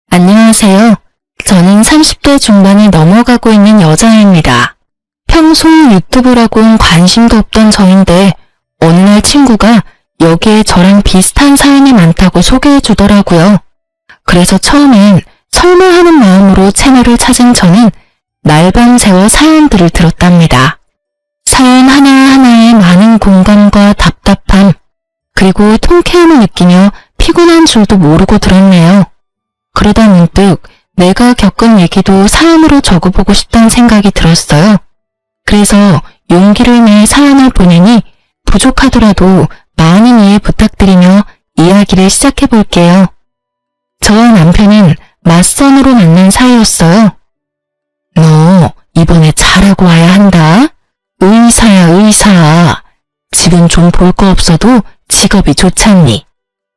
안녕하세요. 저는 30대 중반이 넘어가고 있는 여자입니다. 평소 유튜브라고는 관심도 없던 저인데 어느 날 친구가 여기에 저랑 비슷한 사연이 많다고 소개해 주더라고요. 그래서 처음엔 설마 하는 마음으로 채널을 찾은 저는 날밤 새워 사연들을 들었답니다. 사연 하나하나에 많은 공감과 답답함, 그리고 통쾌함을 느끼며 피곤한 줄도 모르고 들었네요. 그러다 문득 내가 겪은 얘기도 사연으로 적어보고 싶다는 생각이 들었어요. 그래서 용기를 내 사연을 보내니 부족하더라도 많은 이해 부탁드리며 이야기를 시작해볼게요. 저와 남편은 맞선으로 만난 사이였어요. 너 이번에 잘하고 와야 한다. 의사야 의사. 집은 좀 볼 거 없어도 직업이 좋잖니.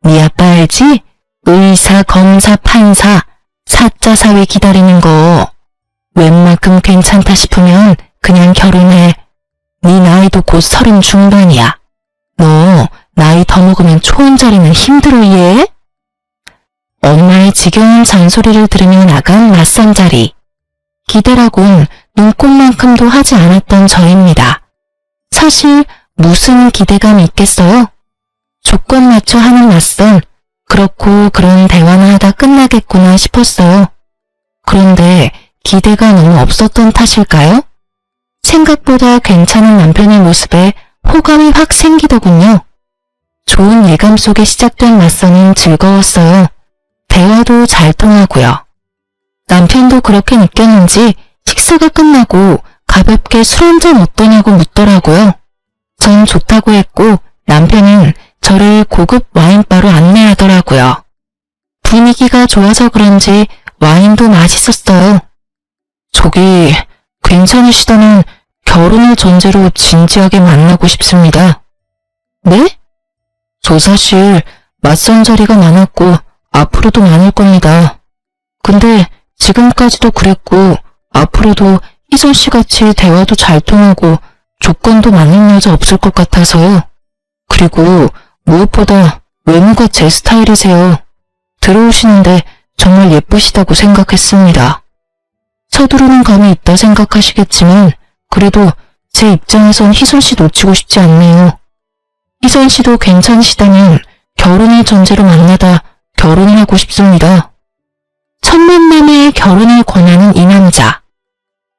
네 아빠 알지? 의사, 검사, 판사, 사자 사위 기다리는 거. 웬만큼 괜찮다 싶으면 그냥 결혼해. 네 나이도 곧 30 중반이야. 너 나이 더 먹으면 초혼자리는 힘들어 얘? 엄마의 지겨운 잔소리를 들으며 나간 맞선 자리. 기대라곤 눈꼽만큼도 하지 않았던 저입니다. 사실 무슨 기대감이 있겠어요? 조건 맞춰 하는 맞선, 그렇고 그런 대화나 하다 끝나겠구나 싶었어요. 그런데 기대가 너무 없었던 탓일까요? 생각보다 괜찮은 남편의 모습에 호감이 확 생기더군요. 좋은 예감 속에 시작된 맞선은 즐거웠어요. 대화도 잘 통하고요. 남편도 그렇게 느꼈는지 식사가 끝나고 가볍게 술 한잔 어떠냐고 묻더라고요. 전 좋다고 했고 남편은 저를 고급 와인바로 안내하더라고요. 분위기가 좋아서 그런지 와인도 맛있었어요. 저기 괜찮으시다면 결혼을 전제로 진지하게 만나고 싶습니다. 네? 저 사실 맞선 자리가 많았고 앞으로도 많을 겁니다. 근데 지금까지도 그랬고 앞으로도 희선 씨같이 대화도 잘 통하고 조건도 맞는 여자 없을 것 같아서요. 그리고 무엇보다 외모가 제 스타일이세요. 들어오시는데 정말 예쁘시다고 생각했습니다. 서두르는 감이 있다 생각하시겠지만 그래도 제 입장에선 희선 씨 놓치고 싶지 않네요. 희선 씨도 괜찮으시다면 결혼을 전제로 만나다 결혼을 하고 싶습니다. 첫 만남에 결혼을 권하는 이 남자.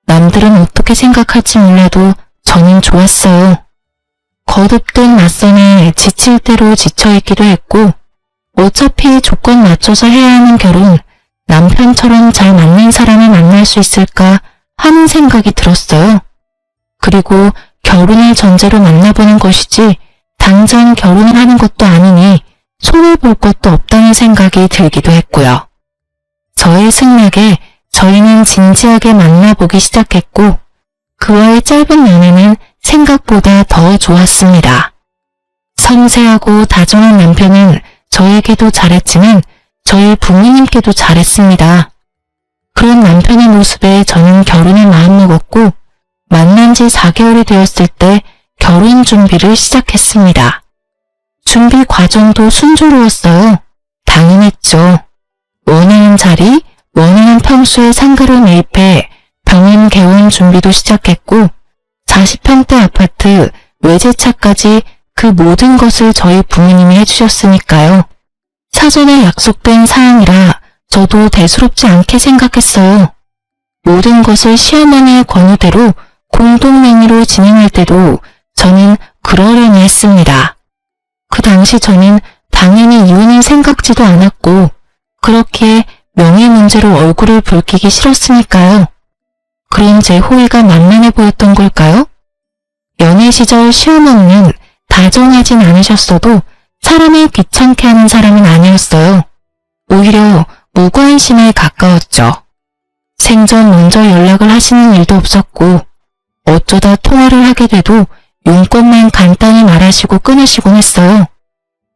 남들은 어떻게 생각할지 몰라도 저는 좋았어요. 거듭된 맞선에 지칠 대로 지쳐있기도 했고 어차피 조건 맞춰서 해야 하는 결혼, 남편처럼 잘 맞는 사람을 만날 수 있을까 하는 생각이 들었어요. 그리고 결혼을 전제로 만나보는 것이지 당장 결혼을 하는 것도 아니니 손을 볼 것도 없다는 생각이 들기도 했고요. 저의 승낙에 저희는 진지하게 만나보기 시작했고 그와의 짧은 연애는 생각보다 더 좋았습니다. 섬세하고 다정한 남편은 저에게도 잘했지만 저희 부모님께도 잘했습니다. 그런 남편의 모습에 저는 결혼을 마음먹었고 만난 지 4개월이 되었을 때 결혼 준비를 시작했습니다. 준비 과정도 순조로웠어요. 당연했죠. 원하는 자리, 원하는 평수의 상가를 매입해 병원 개원 준비도 시작했고 40평대 아파트, 외제차까지 그 모든 것을 저희 부모님이 해주셨으니까요. 사전에 약속된 사항이라 저도 대수롭지 않게 생각했어요. 모든 것을 시어머니의 권유대로 공동명의로 진행할 때도 저는 그러려니 했습니다. 그 당시 저는 당연히 이혼을 생각지도 않았고 그렇게 명예 문제로 얼굴을 붉히기 싫었으니까요. 그런 제 호의가 만만해 보였던 걸까요? 연애 시절 시어머니는 다정하진 않으셨어도 사람을 귀찮게 하는 사람은 아니었어요. 오히려 무관심에 가까웠죠. 생전 먼저 연락을 하시는 일도 없었고 어쩌다 통화를 하게 돼도 용건만 간단히 말하시고 끊으시곤 했어요.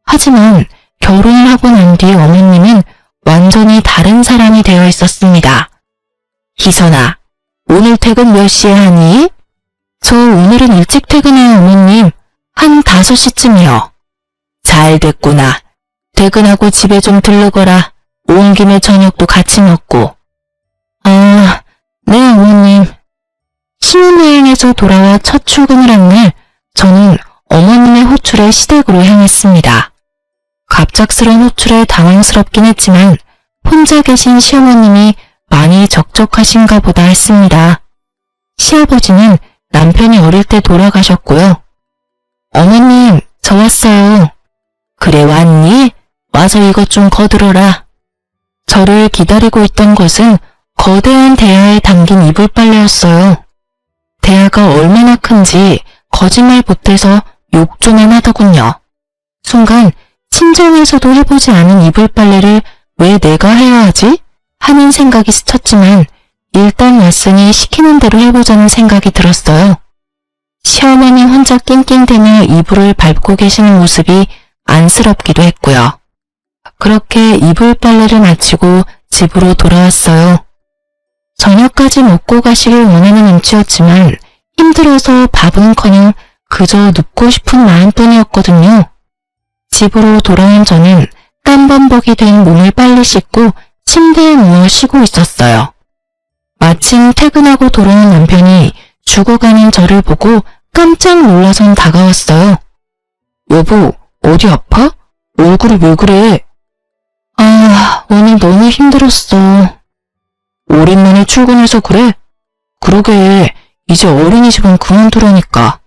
하지만 결혼을 하고 난 뒤 어머님은 완전히 다른 사람이 되어 있었습니다. 희선아, 오늘 퇴근 몇 시에 하니? 저 오늘은 일찍 퇴근해요, 어머님. 한 5시쯤이요. 잘 됐구나. 퇴근하고 집에 좀 들르거라. 온 김에 저녁도 같이 먹고. 아, 네, 어머님. 신혼여행에서 돌아와 첫 출근을 한 날, 저는 어머님의 호출에 시댁으로 향했습니다. 갑작스런 호출에 당황스럽긴 했지만 혼자 계신 시어머님이 많이 적적하신가 보다 했습니다. 시아버지는 남편이 어릴 때 돌아가셨고요. 어머님, 저 왔어요. 그래 왔니? 와서 이것 좀 거들어라. 저를 기다리고 있던 것은 거대한 대야에 담긴 이불빨래였어요. 대야가 얼마나 큰지 거짓말 못해서 욕 좀 하더군요. 순간 친정에서도 해보지 않은 이불빨래를 왜 내가 해야 하지? 하는 생각이 스쳤지만 일단 왔으니 시키는 대로 해보자는 생각이 들었어요. 시어머니 혼자 낑낑대며 이불을 밟고 계시는 모습이 안쓰럽기도 했고요. 그렇게 이불빨래를 마치고 집으로 돌아왔어요. 저녁까지 먹고 가시길 원하는 눈치였지만 힘들어서 밥은커녕 그저 눕고 싶은 마음뿐이었거든요. 집으로 돌아온 저는 땀범벅이 된 몸을 빨리 씻고 침대에 누워 쉬고 있었어요. 마침 퇴근하고 돌아온 남편이 죽어가는 저를 보고 깜짝 놀라선 다가왔어요. 여보, 어디 아파? 얼굴이 왜 그래? 아, 오늘 너무 힘들었어. 오랜만에 출근해서 그래? 그러게, 이제 어린이집은 그만두라니까.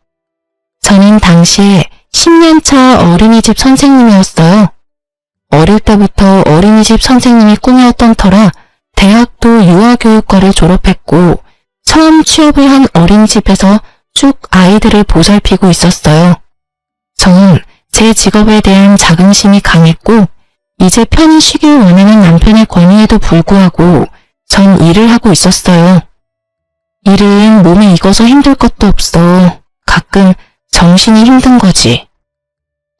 저는 당시에 10년차 어린이집 선생님이었어요. 어릴 때부터 어린이집 선생님이 꿈이었던 터라 대학도 유아교육과를 졸업했고 처음 취업을 한 어린이집에서 쭉 아이들을 보살피고 있었어요. 저는 제 직업에 대한 자긍심이 강했고 이제 편히 쉬길 원하는 남편의 권유에도 불구하고 전 일을 하고 있었어요. 일은 몸에 익어서 힘들 것도 없어. 가끔 정신이 힘든 거지.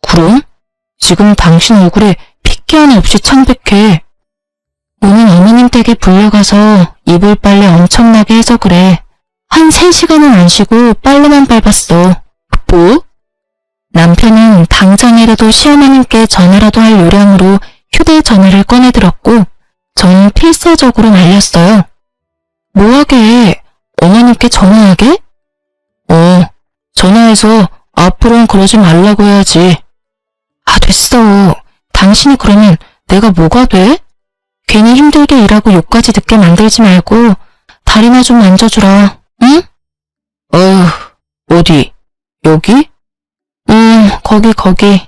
그럼? 지금 당신 얼굴에 핏기 하나 없이 창백해. 오늘 어머님 댁에 불려가서 이불 빨래 엄청나게 해서 그래. 한 3시간은 안 쉬고 빨래만 밟았어. 뭐? 남편은 당장이라도 시어머님께 전화라도 할 요량으로 휴대전화를 꺼내들었고 저는 필사적으로 말렸어요. 뭐하게? 어머님께 전화하게? 전화해서 앞으로는 그러지 말라고 해야지. 아, 됐어. 당신이 그러면 내가 뭐가 돼? 괜히 힘들게 일하고 욕까지 듣게 만들지 말고 다리나 좀 만져주라, 응? 어디? 여기? 거기.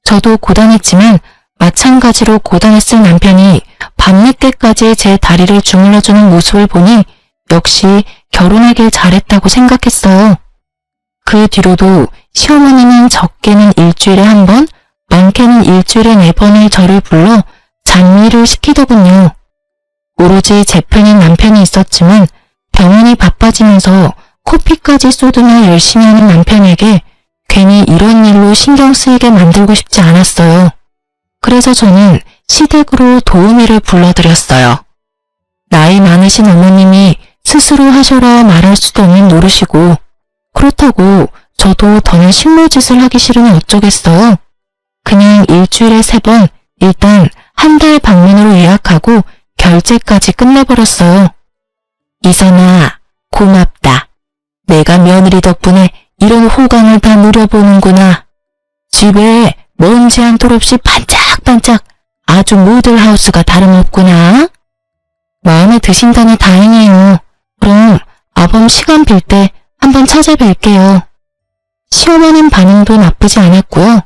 저도 고단했지만 마찬가지로 고단했을 남편이 밤늦게까지 제 다리를 주물러주는 모습을 보니 역시 결혼하길 잘했다고 생각했어요. 그 뒤로도 시어머니는 적게는 일주일에 1번, 많게는 일주일에 4번을 저를 불러 장미를 시키더군요. 오로지 제 편인 남편이 있었지만 병원이 바빠지면서 코피까지 쏟으며 열심히 하는 남편에게 괜히 이런 일로 신경 쓰이게 만들고 싶지 않았어요. 그래서 저는 시댁으로 도우미를 불러들였어요. 나이 많으신 어머님이 스스로 하셔라 말할 수도 없는 노릇이고 그렇다고 저도 더는 식모짓을 하기 싫으니 어쩌겠어요. 그냥 일주일에 3번 일단 한 달 방문으로 예약하고 결제까지 끝내버렸어요. 이선아, 고맙다. 내가 며느리 덕분에 이런 호강을 다 누려보는구나. 집에 먼지 한 톨 없이 반짝반짝 아주 모델하우스가 다름없구나. 마음에 드신다니 다행이에요. 그럼 아범 시간 빌 때 한번 찾아뵐게요. 시어머님 반응도 나쁘지 않았고요.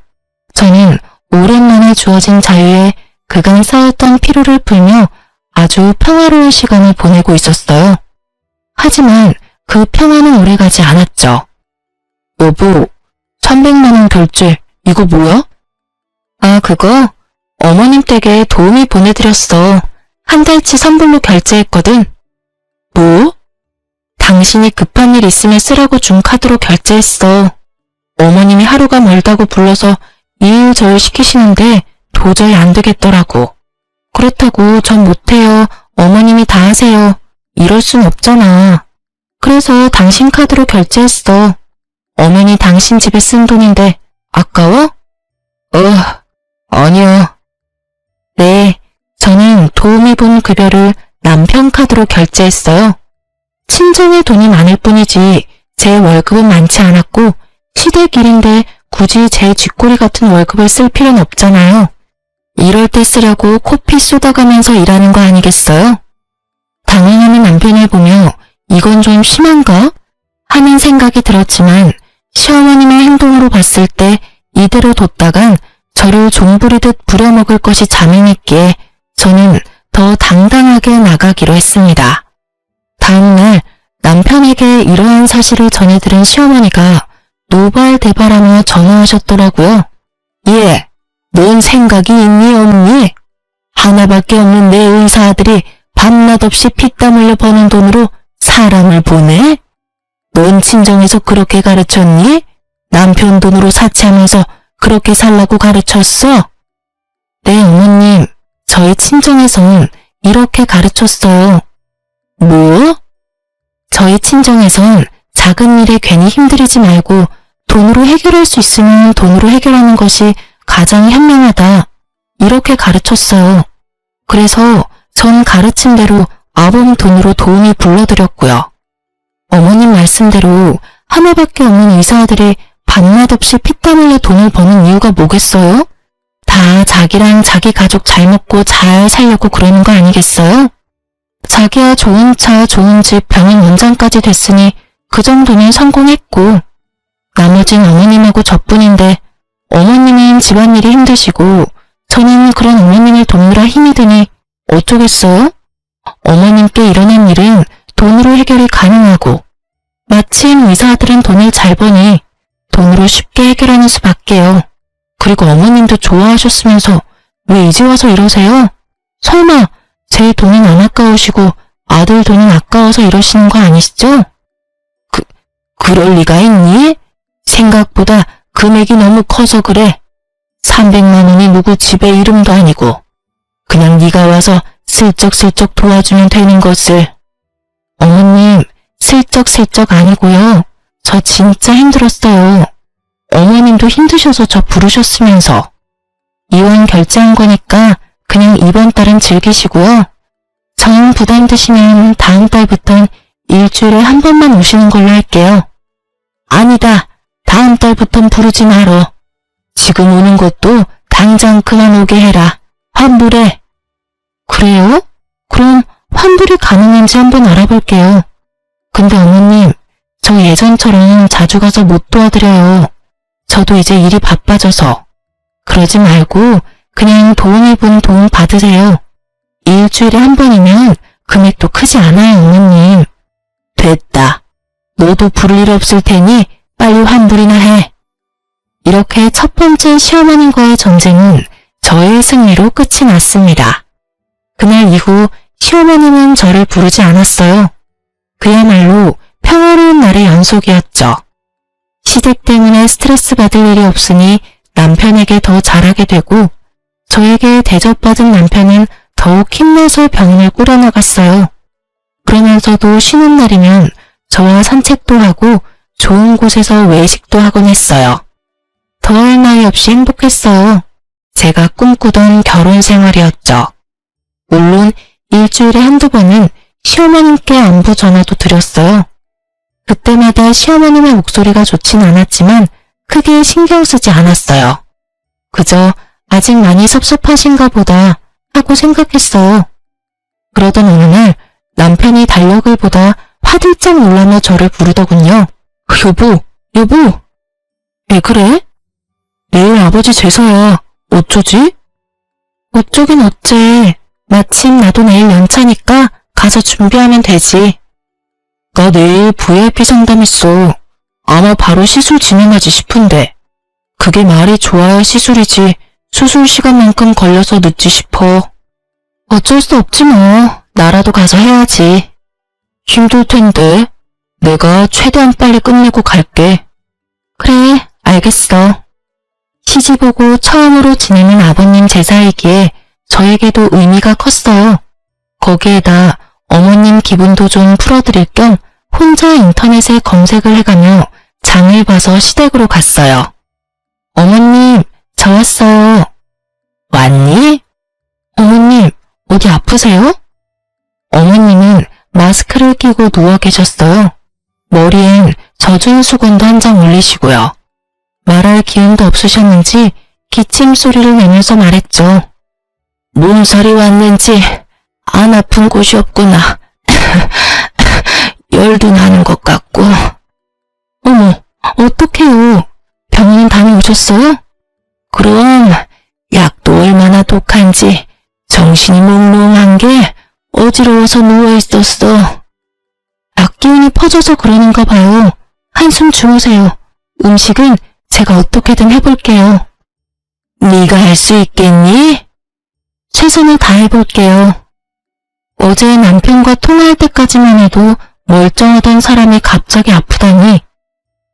저는 오랜만에 주어진 자유에 그간 쌓였던 피로를 풀며 아주 평화로운 시간을 보내고 있었어요. 하지만 그 평화는 오래가지 않았죠. 여보, 300만 원 결제, 이거 뭐야? 아, 그거? 어머님 댁에 도우미 보내드렸어. 한 달치 선불로 결제했거든. 뭐? 당신이 급한 일 있으면 쓰라고 준 카드로 결제했어. 어머님이 하루가 멀다고 불러서 이일저일 시키시는데 도저히 안 되겠더라고. 그렇다고 전 못해요. 어머님이 다 하세요. 이럴 순 없잖아. 그래서 당신 카드로 결제했어. 어머니 당신 집에 쓴 돈인데 아까워? 아니요. 네, 저는 도우미 분 급여를 남편 카드로 결제했어요. 친정에 돈이 많을 뿐이지 제 월급은 많지 않았고 시댁 일인데 굳이 제 쥐꼬리 같은 월급을 쓸 필요는 없잖아요. 이럴 때 쓰려고 코피 쏟아가면서 일하는 거 아니겠어요? 당황하는 남편을 보며 이건 좀 심한가? 하는 생각이 들었지만 시어머님의 행동으로 봤을 때 이대로 뒀다간 저를 종부리듯 부려먹을 것이 자명했기에 저는 더 당당하게 나가기로 했습니다. 다음날 남편에게 이러한 사실을 전해들은 시어머니가 노발대발하며 전화하셨더라고요. 예, 넌 생각이 있니 없니? 하나밖에 없는 내 의사 아들이 밤낮 없이 피땀 흘려 버는 돈으로 사람을 보내? 넌 친정에서 그렇게 가르쳤니? 남편 돈으로 사치하면서 그렇게 살라고 가르쳤어? 네, 어머님. 저희 친정에선 이렇게 가르쳤어요. 뭐? 저희 친정에선 작은 일에 괜히 힘들이지 말고 돈으로 해결할 수 있으면 돈으로 해결하는 것이 가장 현명하다. 이렇게 가르쳤어요. 그래서 전 가르친 대로 아범 돈으로 도움이 불러드렸고요. 어머님 말씀대로 하나밖에 없는 의사들이 밤낮 없이 피땀 흘려 돈을 버는 이유가 뭐겠어요? 다 자기랑 자기 가족 잘 먹고 잘 살려고 그러는 거 아니겠어요? 자기야 좋은 차, 좋은 집, 병원 원장까지 됐으니 그 정도는 성공했고 나머진 어머님하고 저뿐인데 어머님은 집안일이 힘드시고 저는 그런 어머님을 돕느라 힘이 드니 어쩌겠어요? 어머님께 일어난 일은 돈으로 해결이 가능하고 마침 의사들은 돈을 잘 버니 돈으로 쉽게 해결하는 수밖에요. 그리고 어머님도 좋아하셨으면서 왜 이제 와서 이러세요? 설마 제 돈은 안 아까우시고 아들 돈은 아까워서 이러시는 거 아니시죠? 그럴 리가 있니? 생각보다 금액이 너무 커서 그래. 300만 원이 누구 집의 이름도 아니고 그냥 네가 와서 슬쩍슬쩍 도와주면 되는 것을. 어머님, 슬쩍슬쩍 아니고요. 저 진짜 힘들었어요. 어머님도 힘드셔서 저 부르셨으면서. 이왕 결제한 거니까 그냥 이번 달은 즐기시고요. 정 부담되시면 다음 달부턴 일주일에 한 번만 오시는 걸로 할게요. 아니다. 다음 달부턴 부르지 말어. 지금 오는 것도 당장 그만 오게 해라. 환불해. 그래요? 그럼 환불이 가능한지 한번 알아볼게요. 근데 어머님, 저 예전처럼 자주 가서 못 도와드려요. 저도 이제 일이 바빠져서. 그러지 말고 그냥 도움이 분 도움 받으세요. 일주일에 한 번이면 금액도 크지 않아요, 어머님. 됐다. 너도 부를 일 없을 테니 빨리 환불이나 해. 이렇게 첫 번째 시어머님과의 전쟁은 저의 승리로 끝이 났습니다. 그날 이후 시어머님은 저를 부르지 않았어요. 그야말로 평화로운 날의 연속이었죠. 시댁 때문에 스트레스 받을 일이 없으니 남편에게 더 잘하게 되고 저에게 대접받은 남편은 더욱 힘내서 병원을 꾸려나갔어요. 그러면서도 쉬는 날이면 저와 산책도 하고 좋은 곳에서 외식도 하곤 했어요. 더할 나위 없이 행복했어요. 제가 꿈꾸던 결혼 생활이었죠. 물론 일주일에 한두 번은 시어머님께 안부 전화도 드렸어요. 그때마다 시어머님의 목소리가 좋진 않았지만 크게 신경 쓰지 않았어요. 그저 아직 많이 섭섭하신가 보다 하고 생각했어요. 그러던 어느 날 남편이 달력을 보다 화들짝 놀라며 저를 부르더군요. 여보. 왜 그래? 내일 아버지 제사야. 어쩌지? 어쩌긴 어째. 마침 나도 내일 연차니까 가서 준비하면 되지. 나 내일 VIP 상담 있어. 아마 바로 시술 진행하지 싶은데. 그게 말이 좋아야 시술이지. 수술 시간만큼 걸려서 늦지 싶어. 어쩔 수 없지 뭐. 나라도 가서 해야지. 힘들 텐데. 내가 최대한 빨리 끝내고 갈게. 그래, 알겠어. 시집 오고 처음으로 지내는 아버님 제사이기에 저에게도 의미가 컸어요. 거기에다 어머님 기분도 좀 풀어드릴 겸 혼자 인터넷에 검색을 해가며 장을 봐서 시댁으로 갔어요. 어머님, 저 왔어요. 왔니? 어머님, 어디 아프세요? 어머님은 마스크를 끼고 누워 계셨어요. 머리엔 젖은 수건도 한 장 올리시고요. 말할 기운도 없으셨는지 기침 소리를 내면서 말했죠. 몸살이 왔는지 안 아픈 곳이 없구나. 열도 나는 것 같고. 어머, 어떡해요. 병원 다녀오셨어요? 그럼 약도 얼마나 독한지 정신이 몽롱한 게 어지러워서 누워있었어. 약기운이 퍼져서 그러는가 봐요. 한숨 주무세요. 음식은 제가 어떻게든 해볼게요. 네가 할 수 있겠니? 최선을 다해볼게요. 어제 남편과 통화할 때까지만 해도 멀쩡하던 사람이 갑자기 아프다니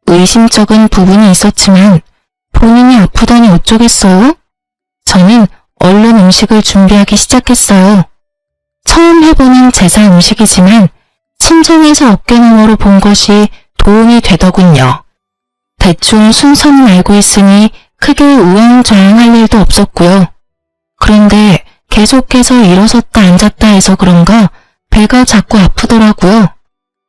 의심쩍은 부분이 있었지만 본인이 아프다니 어쩌겠어요? 저는 얼른 음식을 준비하기 시작했어요. 처음 해보는 제사 음식이지만 침상에서 어깨너머로 본 것이 도움이 되더군요. 대충 순서는 알고 있으니 크게 우왕좌왕할 일도 없었고요. 그런데 계속해서 일어섰다 앉았다 해서 그런가 배가 자꾸 아프더라고요.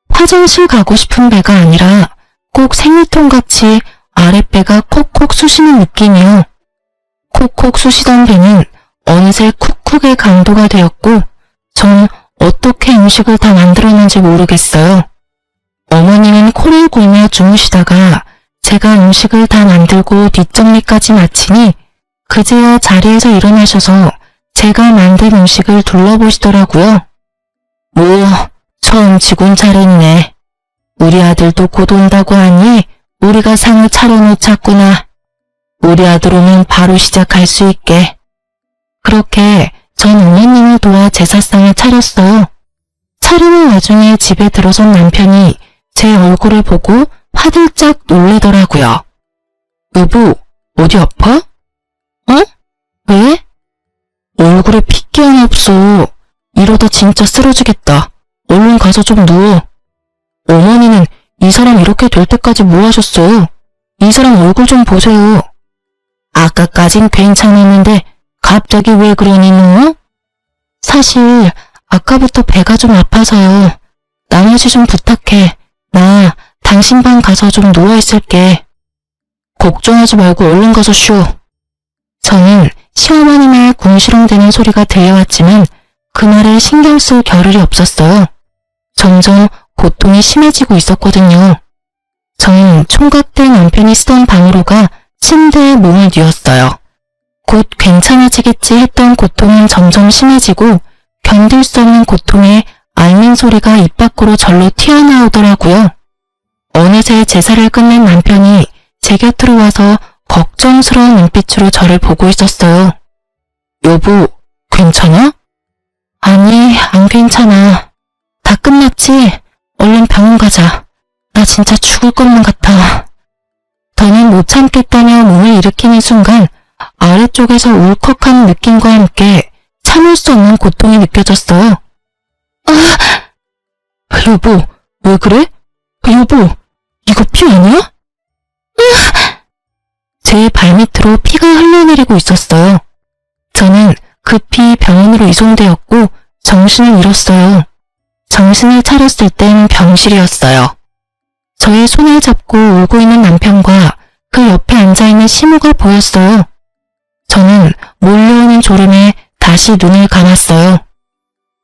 화장실 가고 싶은 배가 아니라 꼭 생리통같이 아랫배가 콕콕 쑤시는 느낌이요. 콕콕 쑤시던 배는 어느새 쿡쿡의 강도가 되었고 전 어떻게 음식을 다 만들었는지 모르겠어요. 어머님은 코를 골며 주무시다가 제가 음식을 다 만들고 뒷정리까지 마치니 그제야 자리에서 일어나셔서 제가 만든 음식을 둘러보시더라고요. 뭐 처음 치곤 잘했네. 우리 아들도 곧 온다고 하니 우리가 상을 차려놓자꾸나. 우리 아들 오면 바로 시작할 수 있게. 그렇게 전 어머님을 도와 제사상을 차렸어요. 차리는 와중에 집에 들어선 남편이 제 얼굴을 보고 화들짝 놀래더라고요. 여보, 어디 아파? 어? 왜? 얼굴에 핏기 하나 없어. 이러다 진짜 쓰러지겠다. 얼른 가서 좀 누워. 어머니는 이 사람 이렇게 될 때까지 뭐 하셨어요? 이 사람 얼굴 좀 보세요. 아까까진 괜찮았는데 갑자기 왜 그러니 너? 사실 아까부터 배가 좀 아파서요. 나머지 좀 부탁해. 나 당신 방 가서 좀 누워있을게. 걱정하지 말고 얼른 가서 쉬어. 저는 시어머니 말 궁시렁대는 소리가 들려왔지만 그 말에 신경 쓸 겨를이 없었어요. 점점 고통이 심해지고 있었거든요. 저는 총각대 남편이 쓰던 방으로 가 침대에 몸을 뉘었어요. 곧 괜찮아지겠지 했던 고통은 점점 심해지고 견딜 수 없는 고통에 앓는 소리가 입 밖으로 절로 튀어나오더라고요. 어느새 제사를 끝낸 남편이 제 곁으로 와서 걱정스러운 눈빛으로 저를 보고 있었어요. 여보, 괜찮아? 아니, 안 괜찮아. 다 끝났지? 얼른 병원 가자. 나 진짜 죽을 것만 같아. 더는 못 참겠다며 몸을 일으키는 순간 아래쪽에서 울컥한 느낌과 함께 참을 수 없는 고통이 느껴졌어요. 여보, 왜 그래? 여보, 이거 피 아니야? 제 발밑으로 피가 흘러내리고 있었어요. 저는 급히 병원으로 이송되었고 정신을 잃었어요. 정신을 차렸을 땐 병실이었어요. 저의 손을 잡고 울고 있는 남편과 그 옆에 앉아있는 시모가 보였어요. 저는 몰려오는 졸음에 다시 눈을 감았어요.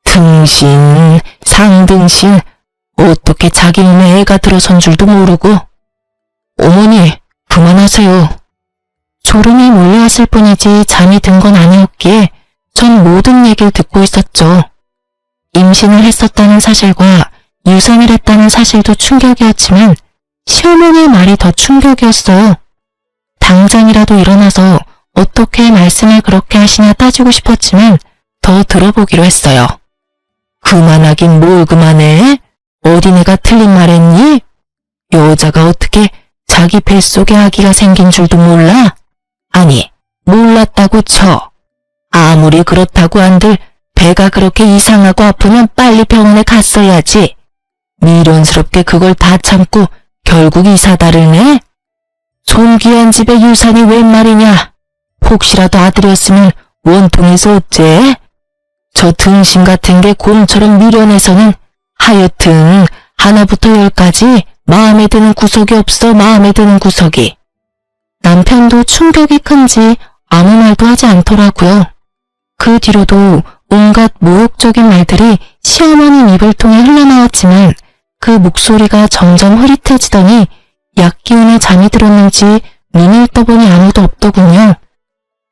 등신, 상등신, 어떻게 자기 몸에 애가 들어선 줄도 모르고. 어머니, 그만하세요. 졸음이 몰려왔을 뿐이지 잠이 든 건 아니었기에 전 모든 얘기를 듣고 있었죠. 임신을 했었다는 사실과 유산을 했다는 사실도 충격이었지만 시어머니의 말이 더 충격이었어요. 당장이라도 일어나서 어떻게 말씀을 그렇게 하시냐 따지고 싶었지만 더 들어보기로 했어요. 그만하긴 뭘 그만해? 어디 내가 틀린 말 했니? 여자가 어떻게 자기 뱃속에 아기가 생긴 줄도 몰라? 아니, 몰랐다고 쳐. 아무리 그렇다고 한들 배가 그렇게 이상하고 아프면 빨리 병원에 갔어야지. 미련스럽게 그걸 다 참고 결국 이사다를 내? 손귀한 집의 유산이 웬 말이냐? 혹시라도 아들이었으면 원통해서 어째? 저 등신 같은 게 곰처럼 미련해서는 하여튼 하나부터 열까지 마음에 드는 구석이 없어 마음에 드는 구석이. 남편도 충격이 큰지 아무 말도 하지 않더라고요. 그 뒤로도 온갖 모욕적인 말들이 시어머니 입을 통해 흘러나왔지만 그 목소리가 점점 흐릿해지더니 약기운에 잠이 들었는지 눈을 떠보니 아무도 없더군요.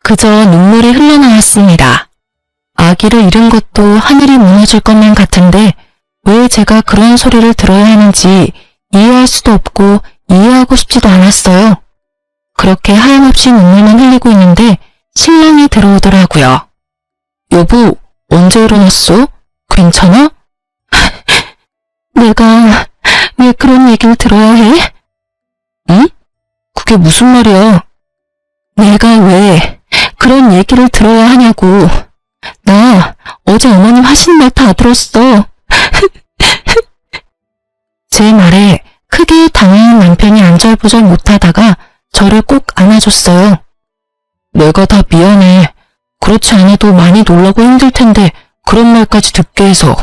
그저 눈물이 흘러나왔습니다. 아기를 잃은 것도 하늘이 무너질 것만 같은데 왜 제가 그런 소리를 들어야 하는지 이해할 수도 없고 이해하고 싶지도 않았어요. 그렇게 하염없이 눈물만 흘리고 있는데 신랑이 들어오더라고요. 여보, 언제 일어났어? 괜찮아? 내가 왜 그런 얘기를 들어야 해? 응? 그게 무슨 말이야? 내가 왜 그런 얘기를 들어야 하냐고. 나 어제 어머님 하시는 말 다 들었어. 제 말에 크게 당황한 남편이 안절부절 못하다가 저를 꼭 안아줬어요. 내가 다 미안해. 그렇지 않아도 많이 놀라고 힘들 텐데 그런 말까지 듣게 해서.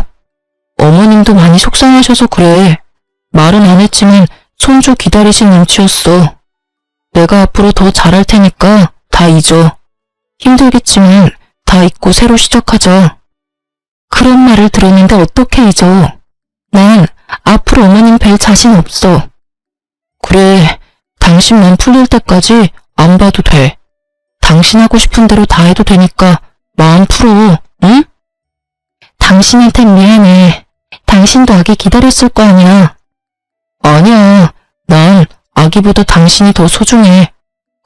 어머님도 많이 속상하셔서 그래. 말은 안 했지만 손주 기다리신 눈치였어. 내가 앞으로 더 잘할 테니까 다 잊어. 힘들겠지만 다 잊고 새로 시작하자. 그런 말을 들었는데 어떻게 잊어. 난 앞으로 어머님 뵐 자신 없어. 그래, 당신만 풀릴 때까지 안 봐도 돼. 당신 하고 싶은 대로 다 해도 되니까 마음 풀어, 응? 당신한텐 미안해. 당신도 아기 기다렸을 거 아니야. 아니야, 난 아기보다 당신이 더 소중해.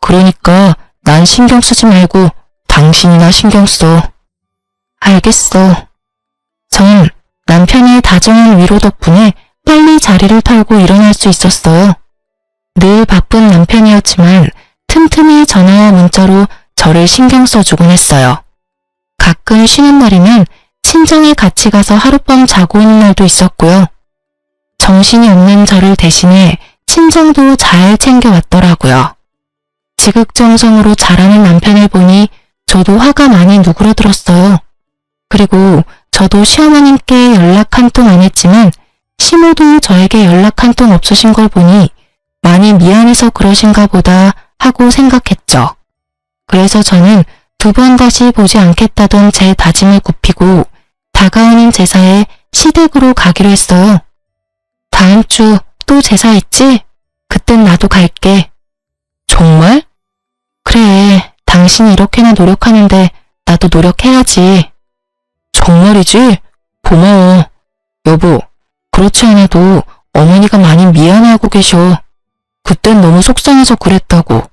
그러니까 난 신경 쓰지 말고 당신이나 신경 써. 알겠어. 전 남편의 다정한 위로 덕분에 빨리 자리를 털고 일어날 수 있었어요. 늘 바쁜 남편이었지만 틈틈이 전화와 문자로 저를 신경 써주곤 했어요. 가끔 쉬는 날이면 친정에 같이 가서 하룻밤 자고 오는 날도 있었고요. 정신이 없는 저를 대신해 친정도 잘 챙겨왔더라고요. 지극정성으로 잘하는 남편을 보니 저도 화가 많이 누그러들었어요. 그리고 저도 시어머님께 연락 한 통 안 했지만 시모도 저에게 연락 한 통 없으신 걸 보니 많이 미안해서 그러신가 보다 하고 생각했죠. 그래서 저는 두 번 다시 보지 않겠다던 제 다짐을 굽히고 다가오는 제사에 시댁으로 가기로 했어요. 다음 주 또 제사 있지? 그땐 나도 갈게. 정말? 그래, 당신이 이렇게나 노력하는데 나도 노력해야지. 정말이지? 고마워. 여보, 그렇지 않아도 어머니가 많이 미안해하고 계셔. 그땐 너무 속상해서 그랬다고.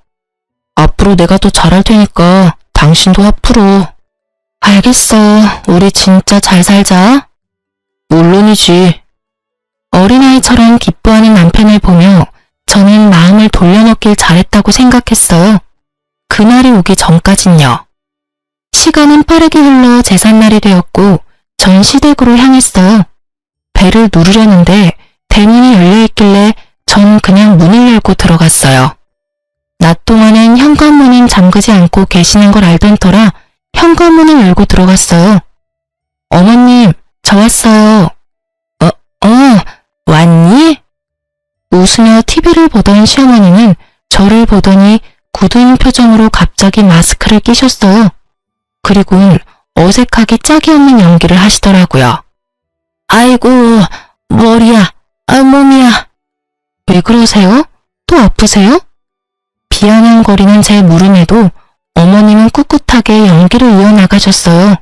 앞으로 내가 더 잘할 테니까 당신도 화 풀어. 알겠어. 우리 진짜 잘 살자. 물론이지. 어린아이처럼 기뻐하는 남편을 보며 저는 마음을 돌려놓길 잘했다고 생각했어요. 그날이 오기 전까진요. 시간은 빠르게 흘러 제삿날이 되었고 전 시댁으로 향했어요. 배를 누르려는데 대문이 열려있길래 전 그냥 문을 열고 들어갔어요. 낮 동안은 현관문은 잠그지 않고 계시는 걸 알던 터라 현관문을 열고 들어갔어요. 어머님, 저 왔어요. 왔니? 웃으며 TV를 보던 시어머니는 저를 보더니 굳은 표정으로 갑자기 마스크를 끼셨어요. 그리고는 어색하게 짝이 없는 연기를 하시더라고요. 아이고, 머리야, 몸이야. 왜 그러세요? 또 아프세요? 비아냥거리는 제 물음에도 어머님은 꿋꿋하게 연기를 이어나가셨어요.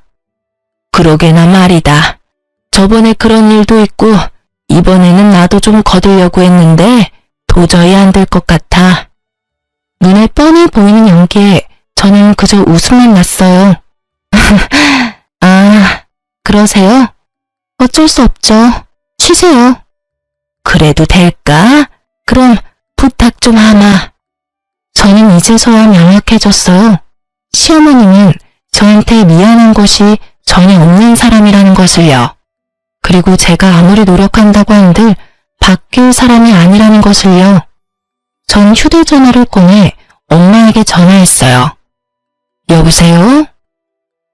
그러게나 말이다. 저번에 그런 일도 있고 이번에는 나도 좀 거들려고 했는데 도저히 안 될 것 같아. 눈에 뻔히 보이는 연기에 저는 그저 웃음만 났어요. 아, 그러세요? 어쩔 수 없죠. 쉬세요. 그래도 될까? 그럼 부탁 좀 하마. 저는 이제서야 명확해졌어요. 시어머님은 저한테 미안한 것이 전혀 없는 사람이라는 것을요. 그리고 제가 아무리 노력한다고 한들 바뀔 사람이 아니라는 것을요. 전 휴대전화를 꺼내 엄마에게 전화했어요. 여보세요?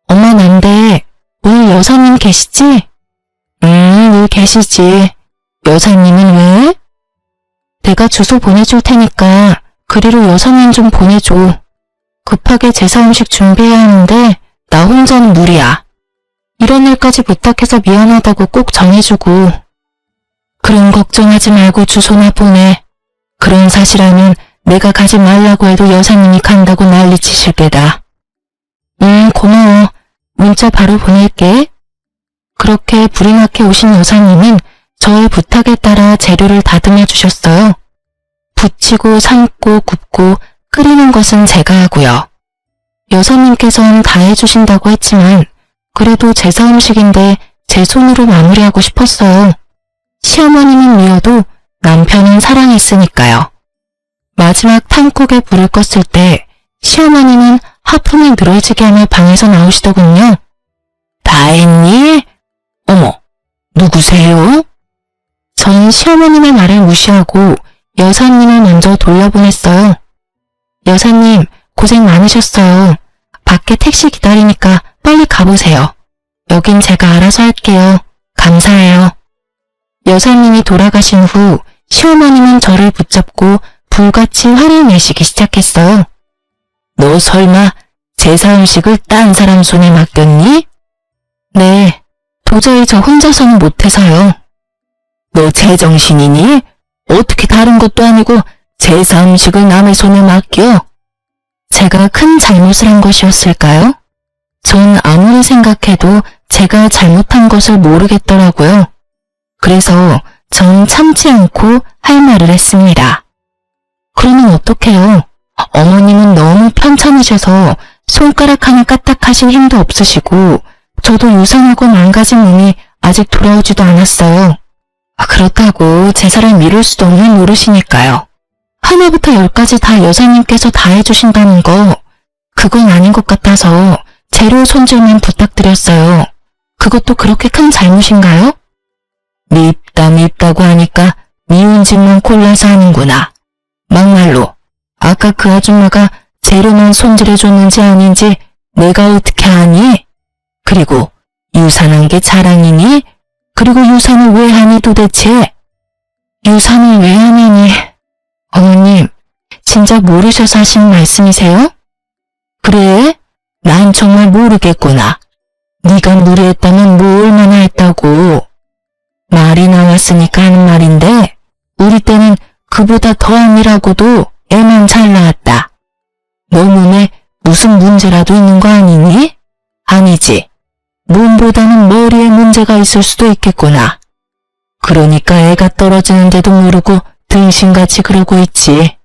엄마 난데 오늘 여사님 계시지? 늘 계시지. 여사님은 왜? 내가 주소 보내줄 테니까 그리로 여사님 좀 보내줘. 급하게 제사 음식 준비해야 하는데 나 혼자는 무리야. 이런 일까지 부탁해서 미안하다고 꼭 전해주고. 그런 걱정하지 말고 주소나 보내. 그런 사실 알면 내가 가지 말라고 해도 여사님이 간다고 난리치실 게다. 고마워. 문자 바로 보낼게. 그렇게 불이 나게 오신 여사님은 저의 부탁에 따라 재료를 다듬어 주셨어요. 부치고 삶고 굽고 끓이는 것은 제가 하고요. 여사님께서는 다 해주신다고 했지만 그래도 제사 음식인데 제 손으로 마무리하고 싶었어요. 시어머님은 미워도 남편은 사랑했으니까요. 마지막 탕국에 불을 껐을 때 시어머님은 하품이 늘어지게 하며 방에서 나오시더군요. 다 했니? 어머, 누구세요? 전 시어머님의 말을 무시하고 여사님을 먼저 돌려보냈어요. 여사님, 고생 많으셨어요. 밖에 택시 기다리니까 빨리 가보세요. 여긴 제가 알아서 할게요. 감사해요. 여사님이 돌아가신 후 시어머님은 저를 붙잡고 불같이 화를 내시기 시작했어요. 너 설마 제사 음식을 딴 사람 손에 맡겼니? 네, 도저히 저 혼자서는 못해서요. 너 제정신이니? 어떻게 다른 것도 아니고 제사 음식을 남의 손에 맡겨? 제가 큰 잘못을 한 것이었을까요? 전 아무리 생각해도 제가 잘못한 것을 모르겠더라고요. 그래서 전 참지 않고 할 말을 했습니다. 그러면 어떡해요? 어머님은 너무 편찮으셔서 손가락 하나 까딱하실 힘도 없으시고 저도 유산하고 망가진 몸이 아직 돌아오지도 않았어요. 그렇다고 제사를 미룰 수도 없는 노릇이니까요. 하나부터 열까지 다 여사님께서 다 해주신다는 거 그건 아닌 것 같아서 재료 손질만 부탁드렸어요. 그것도 그렇게 큰 잘못인가요? 밉다고 하니까 미운 짓만 골라서 하는구나. 막말로 아까 그 아줌마가 재료만 손질해줬는지 아닌지 내가 어떻게 아니? 그리고 유산한 게 자랑이니? 그리고 유산을 왜 하니 도대체? 유산을 왜 하냐니? 어머님, 진짜 모르셔서 하신 말씀이세요? 그래? 난 정말 모르겠구나. 네가 무리했다면 뭐 얼마나 했다고. 말이 나왔으니까 하는 말인데 우리 때는 그보다 더한 일하고도 애만 잘 나왔다. 너 몸에 무슨 문제라도 있는 거 아니니? 아니지. 몸보다는 머리에 문제가 있을 수도 있겠구나. 그러니까 애가 떨어지는데도 모르고 등신같이 그러고 있지.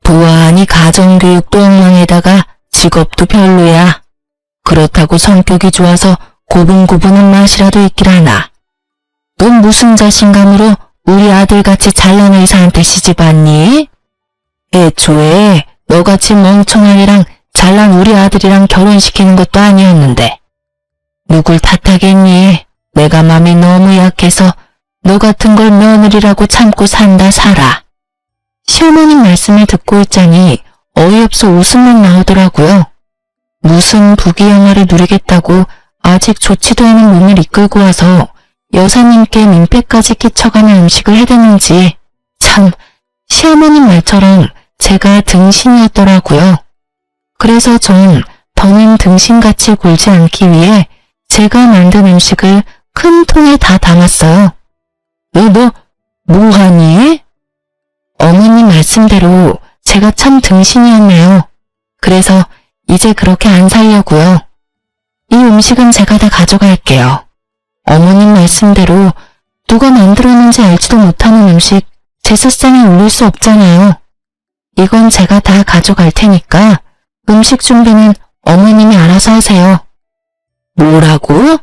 부하하니 가정교육도 엉망에다가 직업도 별로야. 그렇다고 성격이 좋아서 고분고분한 맛이라도 있길 하나. 넌 무슨 자신감으로 우리 아들같이 잘난 의사한테 시집왔니? 애초에 너같이 멍청한 애랑 잘난 우리 아들이랑 결혼시키는 것도 아니었는데. 누굴 탓하겠니? 내가 맘이 너무 약해서 너 같은 걸 며느리라고 참고 산다 살아. 시어머님 말씀을 듣고 있자니 어이없어 웃음만 나오더라고요. 무슨 부귀영화를 누리겠다고 아직 좋지도 않은 몸을 이끌고 와서 여사님께 민폐까지 끼쳐가는 음식을 해대는지 참 시어머님 말처럼 제가 등신이었더라고요. 그래서 전 더는 등신같이 굴지 않기 위해 제가 만든 음식을 큰 통에 다 담았어요. 너 뭐하니? 어머님 말씀대로 제가 참 등신이었네요. 그래서 이제 그렇게 안 살려고요. 이 음식은 제가 다 가져갈게요. 어머님 말씀대로 누가 만들었는지 알지도 못하는 음식 제사상에 올릴 수 없잖아요. 이건 제가 다 가져갈 테니까 음식 준비는 어머님이 알아서 하세요. 뭐라고?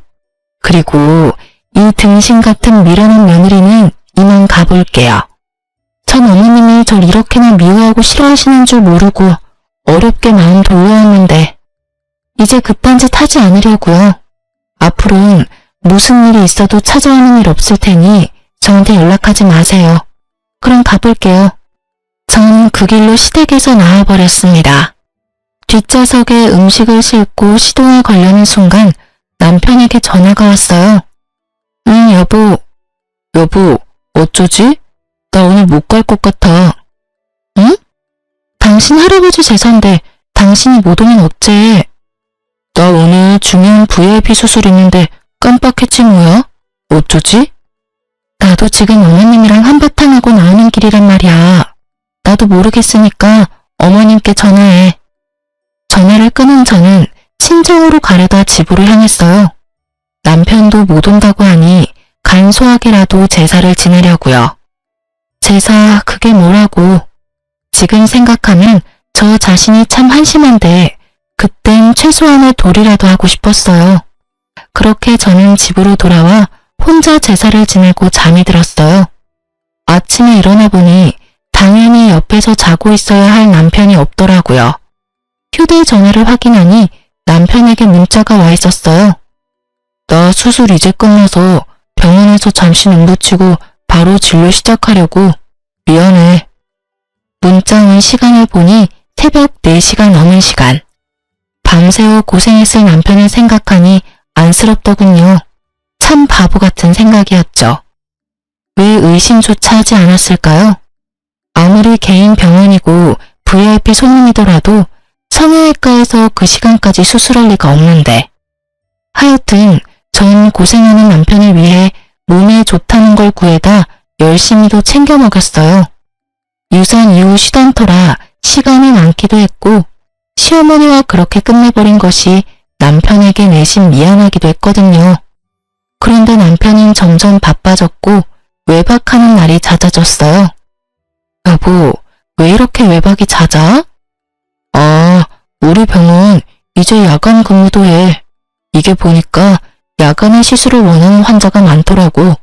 그리고 이 등신 같은 미련한 며느리는 이만 가볼게요. 전 어머님이 절 이렇게나 미워하고 싫어하시는 줄 모르고 어렵게 마음 돌려왔는데 이제 그딴 짓 하지 않으려고요. 앞으로는 무슨 일이 있어도 찾아오는 일 없을 테니 저한테 연락하지 마세요. 그럼 가볼게요. 전 그 길로 시댁에서 나와버렸습니다. 뒷좌석에 음식을 싣고 시동을 걸려는 순간 남편에게 전화가 왔어요. 응, 여보. 여보, 어쩌지? 나 오늘 못 갈 것 같아. 응? 당신 할아버지 제사인데 당신이 못 오면 어째? 나 오늘 중요한 VIP 수술 있는데 깜빡했지 뭐야? 어쩌지? 나도 지금 어머님이랑 한바탕 하고 나오는 길이란 말이야. 나도 모르겠으니까 어머님께 전화해. 전화를 끊은 저는 친정으로 가려다 집으로 향했어요. 남편도 못 온다고 하니 간소하게라도 제사를 지내려고요. 제사 그게 뭐라고. 지금 생각하면 저 자신이 참 한심한데 그땐 최소한의 도리라도 하고 싶었어요. 그렇게 저는 집으로 돌아와 혼자 제사를 지내고 잠이 들었어요. 아침에 일어나 보니 당연히 옆에서 자고 있어야 할 남편이 없더라고요. 휴대전화를 확인하니 남편에게 문자가 와 있었어요. 나 수술 이제 끝나서 병원에서 잠시 눈 붙이고 바로 진료 시작하려고. 미안해. 문자 온 시간을 보니 새벽 4시가 넘은 시간. 밤새워 고생했을 남편을 생각하니 안쓰럽더군요. 참 바보 같은 생각이었죠. 왜 의심조차 하지 않았을까요? 아무리 개인 병원이고 VIP 손님이더라도 성형외과에서 그 시간까지 수술할 리가 없는데. 하여튼 전 고생하는 남편을 위해 몸에 좋다는 걸 구해다 열심히도 챙겨 먹였어요. 유산 이후 쉬던 터라 시간이 많기도 했고 시어머니와 그렇게 끝내버린 것이 남편에게 내심 미안하기도 했거든요. 그런데 남편은 점점 바빠졌고 외박하는 날이 잦아졌어요. 여보, 왜 이렇게 외박이 잦아? 우리 병원 이제 야간 근무도 해. 이게 보니까 야간에 시술을 원하는 환자가 많더라고.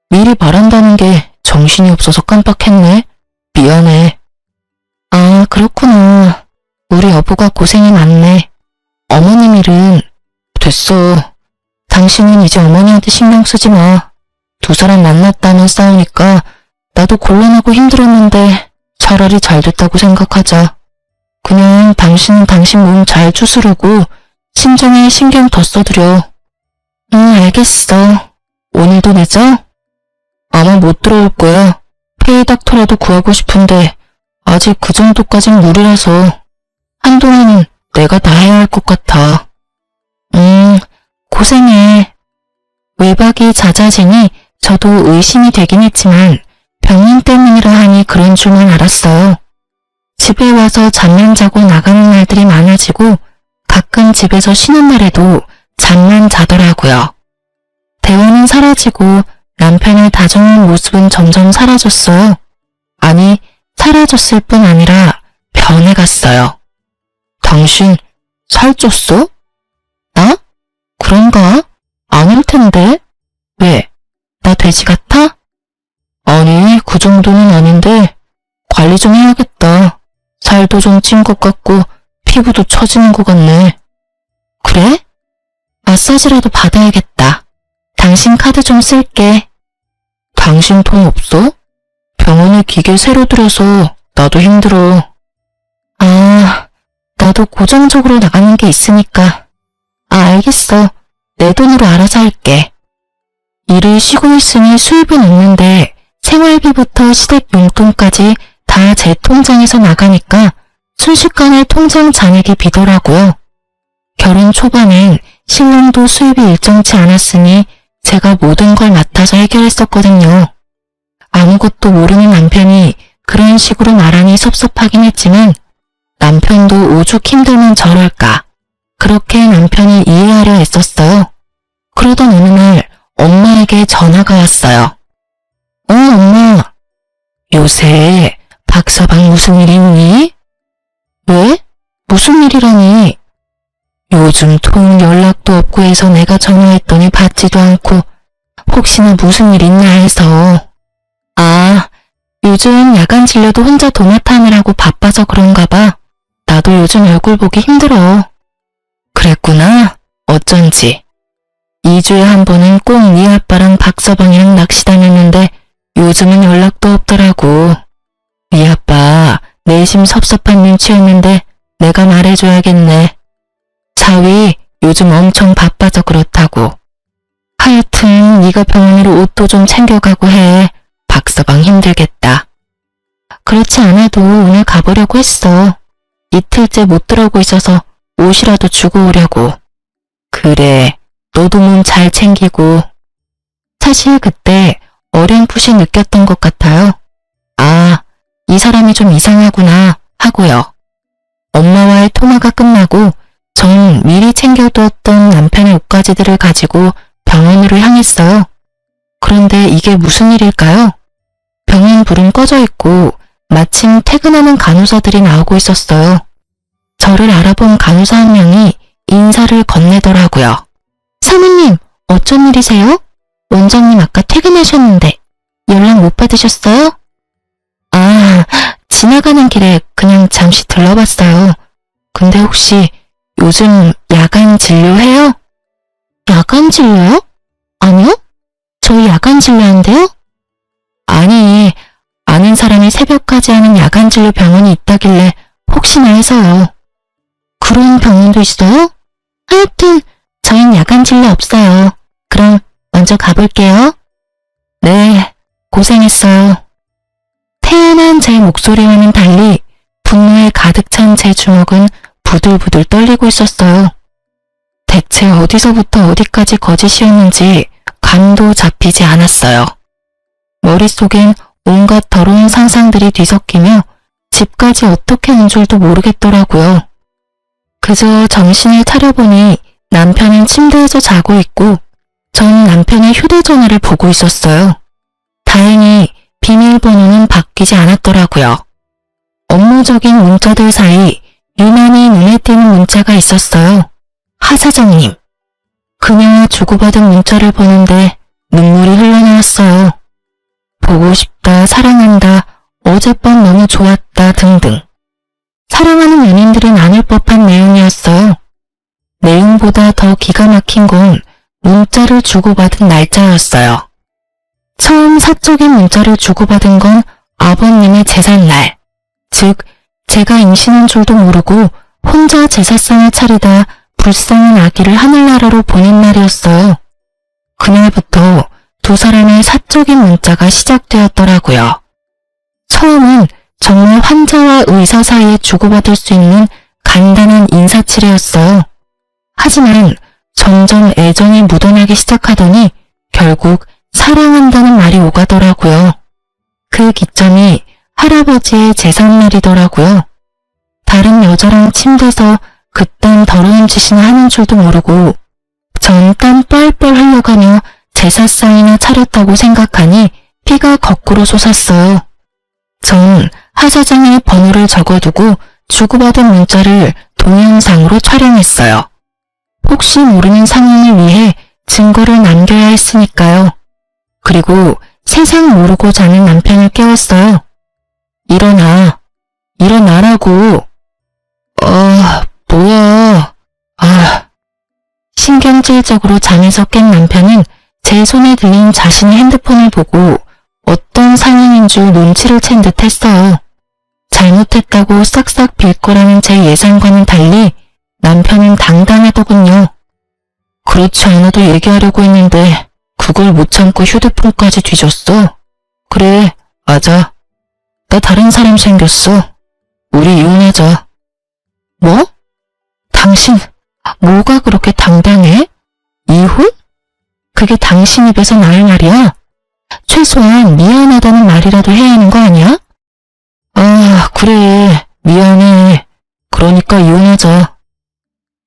미리 말한다는 게 정신이 없어서 깜빡했네. 미안해. 아, 그렇구나. 우리 여보가 고생이 많네. 어머님 일은 됐어. 당신은 이제 어머니한테 신경 쓰지 마. 두 사람 만났다면 싸우니까 나도 곤란하고 힘들었는데 차라리 잘 됐다고 생각하자. 그냥 당신은 당신 몸 잘 추스르고 심정에 신경 더 써드려. 알겠어. 오늘도 늦어? 아마 못 들어올 거야. 페이닥터라도 구하고 싶은데 아직 그 정도까진 무리라서 한동안은 내가 다 해야 할 것 같아. 고생해. 외박이 잦아지니 저도 의심이 되긴 했지만 병원 때문이라 하니 그런 줄만 알았어요. 집에 와서 잠만 자고 나가는 날들이 많아지고 가끔 집에서 쉬는 날에도 잠만 자더라고요. 대화는 사라지고 남편을 다정한 모습은 점점 사라졌어요. 아니, 사라졌을 뿐 아니라 변해갔어요. 당신 살쪘어? 나? 그런가? 아닐 텐데. 왜? 나 돼지 같아? 아니, 그 정도는 아닌데 관리 좀 해야겠다. 살도 좀 찐 것 같고 피부도 처지는 것 같네. 그래? 마사지라도 받아야겠다. 당신 카드 좀 쓸게. 당신 돈 없어? 병원에 기계 새로 들여서 나도 힘들어. 아, 나도 고정적으로 나가는 게 있으니까. 알겠어. 내 돈으로 알아서 할게. 일을 쉬고 있으니 수입은 없는데 생활비부터 시댁 용돈까지 다 제 통장에서 나가니까 순식간에 통장 잔액이 비더라고요. 결혼 초반엔 신랑도 수입이 일정치 않았으니 제가 모든 걸 맡아서 해결했었거든요. 아무것도 모르는 남편이 그런 식으로 말하니 섭섭하긴 했지만 남편도 오죽 힘들면 저럴까. 그렇게 남편이 이해하려 했었어요. 그러던 어느 날 엄마에게 전화가 왔어요. 엄마. 요새 박서방 무슨 일 있니? 왜? 무슨 일이라니? 요즘 통 연락도 없고 해서 내가 전화했더니 받지도 않고 혹시나 무슨 일 있나 해서. 아, 요즘 야간 진료도 혼자 도맡아 하느라고 바빠서 그런가 봐. 나도 요즘 얼굴 보기 힘들어. 그랬구나. 어쩐지. 2주에 한 번은 꼭 네 아빠랑 박서방이랑 낚시 다녔는데 요즘은 연락도 없더라고. 네 아빠 내심 섭섭한 눈치였는데 내가 말해줘야겠네. 자위, 요즘 엄청 바빠서 그렇다고. 하여튼 네가 병원으로 옷도 좀 챙겨가고 해. 박서방 힘들겠다. 그렇지 않아도 오늘 가보려고 했어. 이틀째 못 들어오고 있어서 옷이라도 주고 오려고. 그래, 너도 몸 잘 챙기고. 사실 그때 어렴풋이 느꼈던 것 같아요. 아, 이 사람이 좀 이상하구나 하고요. 엄마와의 통화가 끝나고 전 미리 챙겨두었던 남편의 옷가지들을 가지고 병원으로 향했어요. 그런데 이게 무슨 일일까요? 병원 불은 꺼져 있고 마침 퇴근하는 간호사들이 나오고 있었어요. 저를 알아본 간호사 한 명이 인사를 건네더라고요. 사모님, 어쩐 일이세요? 원장님 아까 퇴근하셨는데 연락 못 받으셨어요? 아, 지나가는 길에 그냥 잠시 들러봤어요. 근데 혹시 요즘 야간 진료해요? 야간 진료요? 아니요? 저희 야간 진료한대요? 아니, 아는 사람이 새벽까지 하는 야간 진료 병원이 있다길래 혹시나 해서요. 그런 병원도 있어요? 하여튼 저흰 야간 진료 없어요. 그럼 먼저 가볼게요. 네, 고생했어요. 태연한 제 목소리와는 달리 분노에 가득 찬 제 주먹은 부들부들 떨리고 있었어요. 대체 어디서부터 어디까지 거짓이었는지 감도 잡히지 않았어요. 머릿속엔 온갖 더러운 상상들이 뒤섞이며 집까지 어떻게 온 줄도 모르겠더라고요. 그저 정신을 차려보니 남편은 침대에서 자고 있고 전 남편의 휴대전화를 보고 있었어요. 다행히 비밀번호는 바뀌지 않았더라고요. 업무적인 문자들 사이 유난히 눈에 띄는 문자가 있었어요. 하사장님. 그녀와 주고받은 문자를 보는데 눈물이 흘러나왔어요. 보고 싶다, 사랑한다, 어젯밤 너무 좋았다 등등. 사랑하는 연인들이 나눌 법한 내용이었어요. 내용보다 더 기가 막힌 건 문자를 주고받은 날짜였어요. 처음 사적인 문자를 주고받은 건 아버님의 제삿날, 즉 제가 임신한 줄도 모르고 혼자 제사상을 차리다 불쌍한 아기를 하늘나라로 보낸 날이었어요. 그날부터 두 사람의 사적인 문자가 시작되었더라고요. 처음은 정말 환자와 의사 사이에 주고받을 수 있는 간단한 인사치레였어요. 하지만 점점 애정이 묻어나기 시작하더니 결국 사랑한다는 말이 오가더라고요. 그 기점이 할아버지의 제삿날이더라고요. 다른 여자랑 침대에서 그딴 더러운 짓이나 하는 줄도 모르고 전 땀 뻘뻘 흘려가며 제사상이나 차렸다고 생각하니 피가 거꾸로 솟았어요. 전 하사장의 번호를 적어두고 주고받은 문자를 동영상으로 촬영했어요. 혹시 모르는 상황을 위해 증거를 남겨야 했으니까요. 그리고 세상 모르고 자는 남편을 깨웠어요. 일어나. 일어나라고. 뭐야. 신경질적으로 잠에서 깬 남편은 제 손에 들린 자신의 핸드폰을 보고 어떤 상황인 줄 눈치를 챈 듯 했어요. 잘못했다고 싹싹 빌 거라는 제 예상과는 달리 남편은 당당하더군요. 그렇지 않아도 얘기하려고 했는데 그걸 못 참고 휴대폰까지 뒤졌어. 그래, 맞아. 나 다른 사람 생겼어. 우리 이혼하자. 뭐? 당신 뭐가 그렇게 당당해? 이혼? 그게 당신 입에서 나올 말이야? 최소한 미안하다는 말이라도 해야 하는 거 아니야? 그래. 미안해. 그러니까 이혼하자.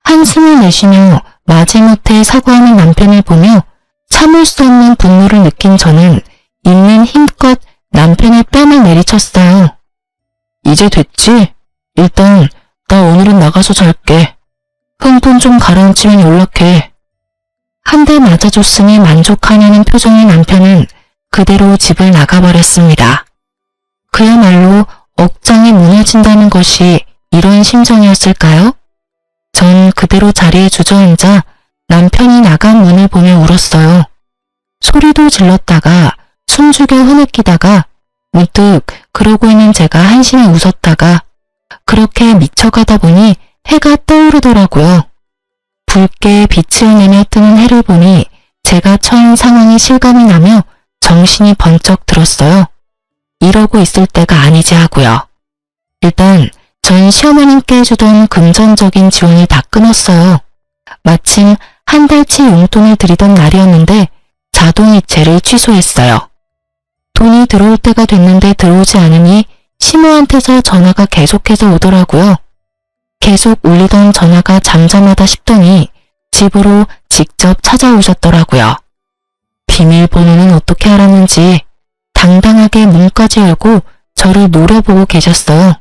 한숨을 내쉬며 마지못해 사과하는 남편을 보며 참을 수 없는 분노를 느낀 저는 있는 힘껏 남편의 뺨을 내리쳤어요. 이제 됐지? 일단 나 오늘은 나가서 잘게. 흥분 좀 가라앉히면 연락해. 한 대 맞아줬으니 만족하냐는 표정의 남편은 그대로 집을 나가버렸습니다. 그야말로 억장이 무너진다는 것이 이런 심정이었을까요? 전 그대로 자리에 주저앉아 남편이 나간 문을 보며 울었어요. 소리도 질렀다가 숨죽여 흐느끼다가 문득 그러고 있는 제가 한심해 웃었다가 그렇게 미쳐가다 보니 해가 떠오르더라고요. 붉게 빛을 내며 뜨는 해를 보니 제가 처한 상황이 실감이 나며 정신이 번쩍 들었어요. 이러고 있을 때가 아니지 하고요. 일단 전 시어머님께 해주던 금전적인 지원을 다 끊었어요. 마침 한 달치 용돈을 드리던 날이었는데 자동이체를 취소했어요. 돈이 들어올 때가 됐는데 들어오지 않으니 시모한테서 전화가 계속해서 오더라고요. 계속 울리던 전화가 잠잠하다 싶더니 집으로 직접 찾아오셨더라고요. 비밀번호는 어떻게 알았는지 당당하게 문까지 열고 저를 노려보고 계셨어요.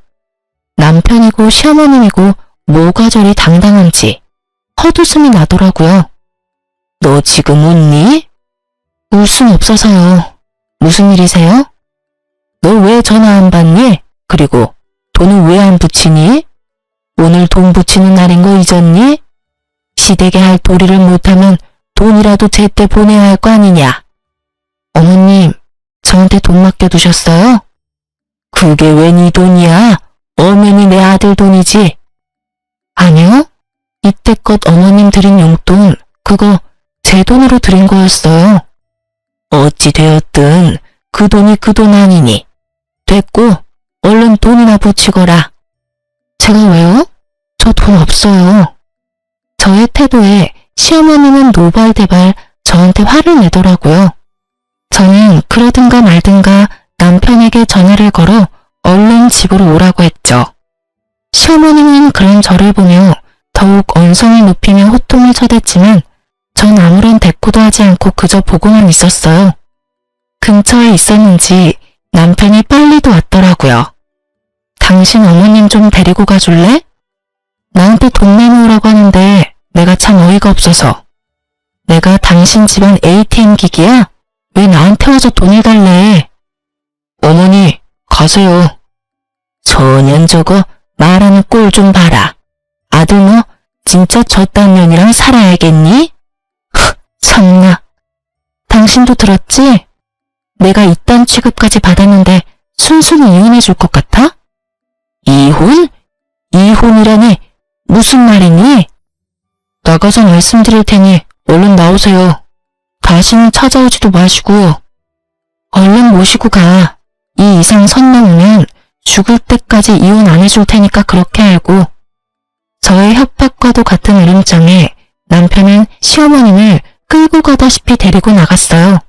남편이고 시어머님이고 뭐가 저리 당당한지 헛웃음이 나더라고요. 너 지금 웃니? 웃음 없어서요. 무슨 일이세요? 너 왜 전화 안 받니? 그리고 돈은 왜 안 붙이니? 오늘 돈 붙이는 날인 거 잊었니? 시댁에 할 도리를 못하면 돈이라도 제때 보내야 할 거 아니냐? 어머님, 저한테 돈 맡겨두셨어요? 그게 왜 네 돈이야? 엄연히 내 아들 돈이지. 아니요. 이때껏 어머님 드린 용돈, 그거 제 돈으로 드린 거였어요. 어찌 되었든 그 돈이 그 돈 아니니. 됐고, 얼른 돈이나 붙이거라. 제가 왜요? 저 돈 없어요. 저의 태도에 시어머님은 노발대발 저한테 화를 내더라고요. 저는 그러든가 말든가 남편에게 전화를 걸어 얼른 집으로 오라고 했죠. 시어머님은 그런 저를 보며 더욱 언성을 높이며 호통을 쳐댔지만 전 아무런 대꾸도 하지 않고 그저 보고만 있었어요. 근처에 있었는지 남편이 빨리도 왔더라고요. 당신 어머님 좀 데리고 가줄래? 나한테 돈 내놓으라고 하는데 내가 참 어이가 없어서. 내가 당신 집안 ATM 기기야? 왜 나한테 와서 돈을 달래? 어머니, 가세요. 저년 저거 말하는 꼴 좀 봐라. 아들 너 진짜 저딴 년이랑 살아야겠니? 참나. 당신도 들었지? 내가 이딴 취급까지 받았는데 순순히 이혼해 줄 것 같아? 이혼? 이혼이라니 무슨 말이니? 나가서 말씀드릴 테니 얼른 나오세요. 다시는 찾아오지도 마시고. 얼른 모시고 가. 이 이상 선 넘으면 죽을 때까지 이혼 안 해줄 테니까 그렇게 알고. 저의 협박과도 같은 으름장에 남편은 시어머님을 끌고 가다시피 데리고 나갔어요.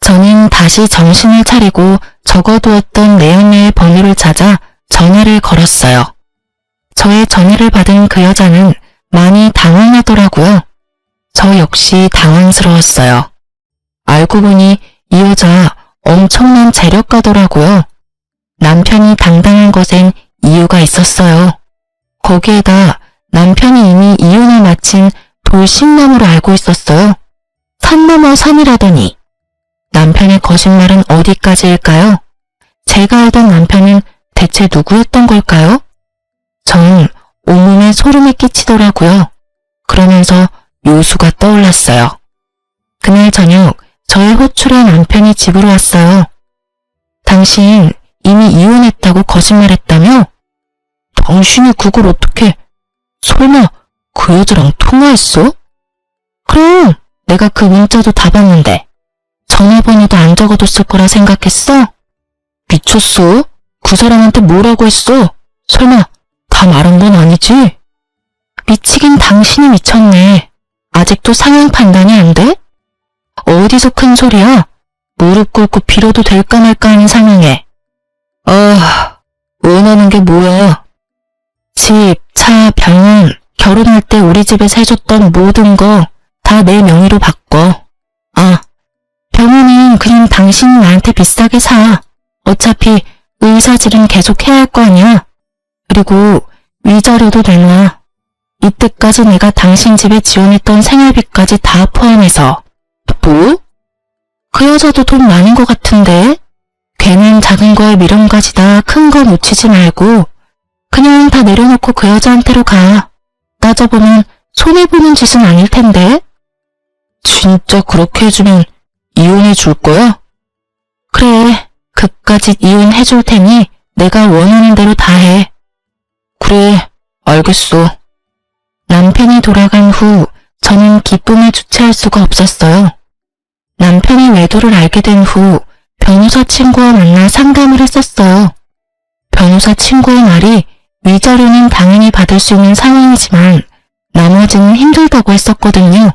저는 다시 정신을 차리고 적어두었던 내연녀의 번호를 찾아 전화를 걸었어요. 저의 전화를 받은 그 여자는 많이 당황하더라고요. 저 역시 당황스러웠어요. 알고 보니 이 여자 엄청난 재력가더라고요. 남편이 당당한 것엔 이유가 있었어요. 거기에다 남편이 이미 이혼을 마친 돌싱남으로 알고 있었어요. 산 넘어 산이라더니. 남편의 거짓말은 어디까지일까요? 제가 알던 남편은 대체 누구였던 걸까요? 전 온몸에 소름이 끼치더라고요. 그러면서 묘수가 떠올랐어요. 그날 저녁 저의 호출에 남편이 집으로 왔어요. 당신 이미 이혼했다고 거짓말했다며? 당신이 그걸 어떻게... 설마 그 여자랑 통화했어? 그럼 내가 그 문자도 다 봤는데 전화번호도 안 적어뒀을 거라 생각했어? 미쳤어? 그 사람한테 뭐라고 했어? 설마 다 말한 건 아니지? 미치긴 당신이 미쳤네. 아직도 상황 판단이 안 돼? 어디서 큰 소리야? 무릎 꿇고 빌어도 될까 말까 하는 상황에. 원하는 게 뭐야? 집, 차, 병원, 결혼할 때 우리 집에서 해줬던 모든 거 다 내 명의로 바꿔. 병원은 그냥 당신이 나한테 비싸게 사. 어차피 의사질은 계속 해야 할 거 아니야. 그리고 위자료도 내놔. 이때까지 내가 당신 집에 지원했던 생활비까지 다 포함해서. 뭐? 그 여자도 돈 많은 것 같은데? 괜한 작은 거에 미련 가지다 큰 거 놓치지 말고 그냥 다 내려놓고 그 여자한테로 가. 따져보면 손해보는 짓은 아닐 텐데. 진짜 그렇게 해주면 이혼해 줄 거야? 그래, 그까짓 이혼해 줄 테니 내가 원하는 대로 다 해. 그래, 알겠어. 남편 남편이 돌아간 후 저는 기쁨을 주체할 수가 없었어요. 남편이 외도를 알게 된 후 변호사 친구와 만나 상담을 했었어요. 변호사 친구의 말이 위자료는 당연히 받을 수 있는 상황이지만 나머지는 힘들다고 했었거든요.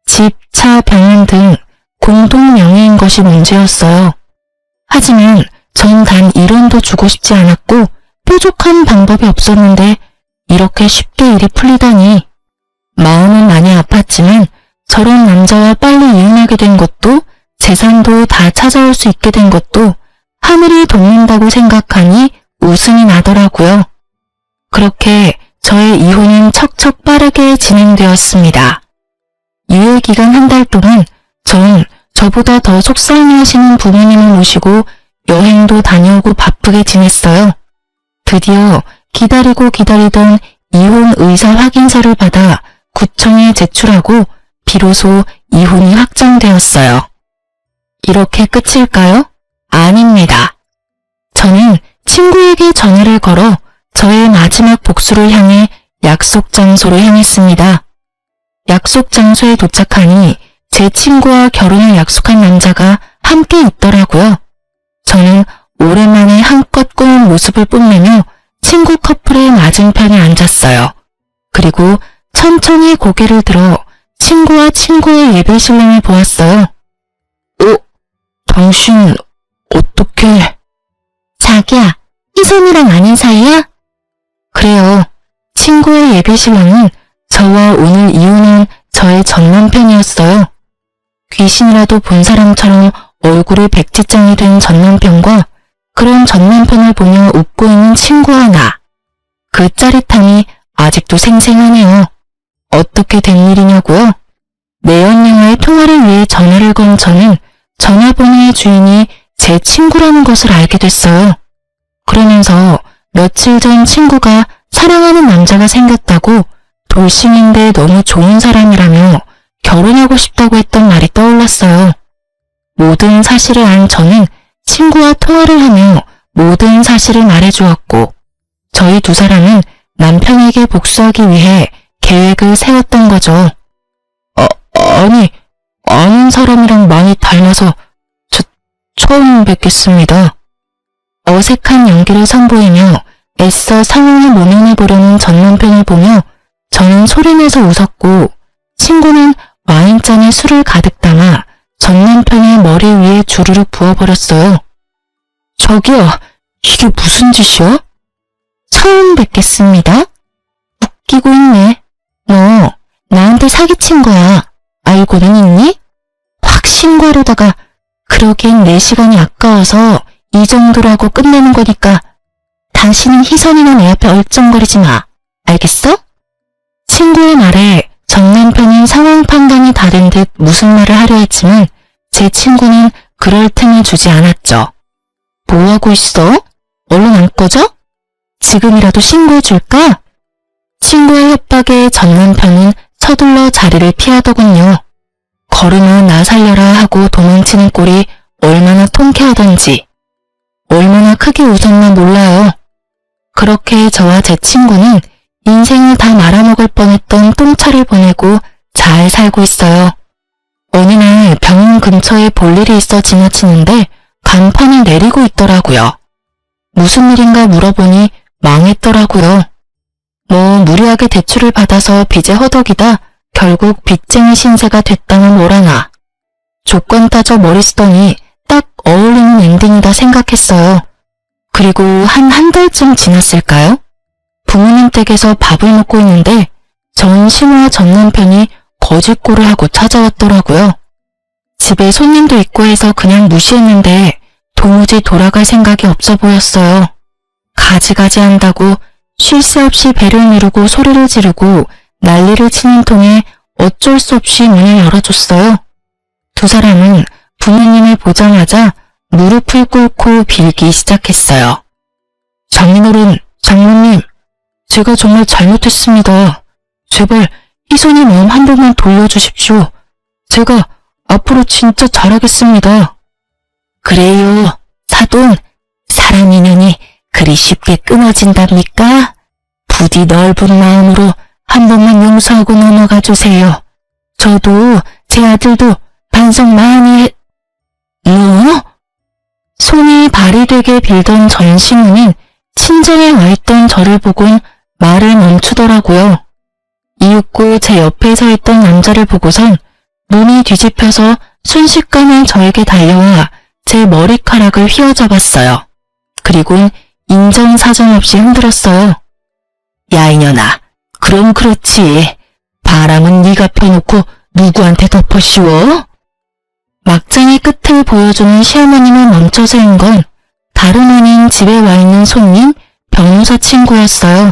집, 차, 병원 등 공동 명의인 것이 문제였어요. 하지만 전 단 1원도 주고 싶지 않았고 뾰족한 방법이 없었는데 이렇게 쉽게 일이 풀리다니. 마음은 많이 아팠지만 저런 남자와 빨리 이혼하게 된 것도 재산도 다 찾아올 수 있게 된 것도 하늘이 돕는다고 생각하니 웃음이 나더라고요. 그렇게 저의 이혼은 척척 빠르게 진행되었습니다. 유예기간 한 달 동안 전 저보다 더 속상해하시는 부모님을 모시고 여행도 다녀오고 바쁘게 지냈어요. 드디어 기다리고 기다리던 이혼 의사 확인서를 받아 구청에 제출하고 비로소 이혼이 확정되었어요. 이렇게 끝일까요? 아닙니다. 저는 친구에게 전화를 걸어 저의 마지막 복수를 향해 약속 장소로 향했습니다. 약속 장소에 도착하니 제 친구와 결혼을 약속한 남자가 함께 있더라고요. 저는 오랜만에 한껏 꾸민 모습을 뽐내며 친구 커플의 맞은편에 앉았어요. 그리고 천천히 고개를 들어 친구와 친구의 예비 신랑을 보았어요. 당신 어떻게... 자기야, 희선이랑 아는 사이야? 그래요. 친구의 예비 신랑은 저와 오늘 이혼한 저의 전 남편이었어요. 귀신이라도 본 사람처럼 얼굴이 백지장이 된 전 남편과 그런 전 남편을 보며 웃고 있는 친구와 나. 그 짜릿함이 아직도 생생하네요. 어떻게 된 일이냐고요? 내연 영화의 통화를 위해 전화를 건 저는 전화번호의 주인이 제 친구라는 것을 알게 됐어요. 그러면서 며칠 전 친구가 사랑하는 남자가 생겼다고 돌싱인데 너무 좋은 사람이라며 결혼하고 싶다고 했던 말이 떠올랐어요. 모든 사실을 안 저는 친구와 통화를 하며 모든 사실을 말해주었고 저희 두 사람은 남편에게 복수하기 위해 계획을 세웠던 거죠. 아니, 아는 사람이랑 많이 닮아서 처음 뵙겠습니다. 어색한 연기를 선보이며 애써 상황을 모면해보려는 전 남편을 보며 저는 소리내서 웃었고 친구는 와인잔에 술을 가득 담아 전 남편의 머리 위에 주르륵 부어버렸어요. 저기요, 이게 무슨 짓이야? 처음 뵙겠습니다. 웃기고 있네. 너 나한테 사기친 거야. 알고는 있니? 확 신고하려다가 그러기엔 내 시간이 아까워서 이 정도라고 끝내는 거니까 당신은 희선이나 내 앞에 얼쩡거리지 마. 알겠어? 친구의 말에 전 남편은 상황 판단이 다른 듯 무슨 말을 하려 했지만 제 친구는 그럴 틈을 주지 않았죠. 뭐하고 있어? 얼른 안 꺼져? 지금이라도 신고해줄까? 친구의 협박에 전 남편은 서둘러 자리를 피하더군요. 걸으면 나 살려라 하고 도망치는 꼴이 얼마나 통쾌하던지 얼마나 크게 웃었나 몰라요. 그렇게 저와 제 친구는 인생을 다 말아먹을 뻔했던 똥차를 보내고 잘 살고 있어요. 어느 날 병원 근처에 볼 일이 있어 지나치는데 간판을 내리고 있더라고요. 무슨 일인가 물어보니 망했더라고요. 뭐 무리하게 대출을 받아서 빚에 허덕이다 결국 빚쟁이 신세가 됐다는 뭐라나. 조건 따져 머리 쓰더니 딱 어울리는 엔딩이다 생각했어요. 그리고 한 달쯤 지났을까요? 부모님 댁에서 밥을 먹고 있는데 전 신우와 전 남편이 거짓골을 하고 찾아왔더라고요. 집에 손님도 있고 해서 그냥 무시했는데 도무지 돌아갈 생각이 없어 보였어요. 가지가지 한다고 쉴 새 없이 배를 누르고 소리를 지르고 난리를 치는 통에 어쩔 수 없이 문을 열어줬어요. 두 사람은 부모님을 보자마자 무릎을 꿇고 빌기 시작했어요. 장인어른, 장모님, 제가 정말 잘못했습니다. 제발 희선이 마음 한 번만 돌려주십시오. 제가 앞으로 진짜 잘하겠습니다. 그래요, 사돈. 사람 인연이 그리 쉽게 끊어진답니까? 부디 넓은 마음으로 한 번만 용서하고 넘어가 주세요. 저도 제 아들도 반성 많이 뭐? 손이 발이 되게 빌던 전시문은 친정에 와 있던 저를 보곤 말을 멈추더라고요. 이윽고 제 옆에 서 있던 남자를 보고선 눈이 뒤집혀서 순식간에 저에게 달려와 제 머리카락을 휘어잡았어요. 그리곤 인정사정 없이 흔들었어요. 야 이년아, 그럼 그렇지. 바람은 네가 펴놓고 누구한테 덮어 씌워? 막장의 끝을 보여주는 시어머님을 멈춰 세운 건 다름 아닌 집에 와 있는 손님 변호사 친구였어요.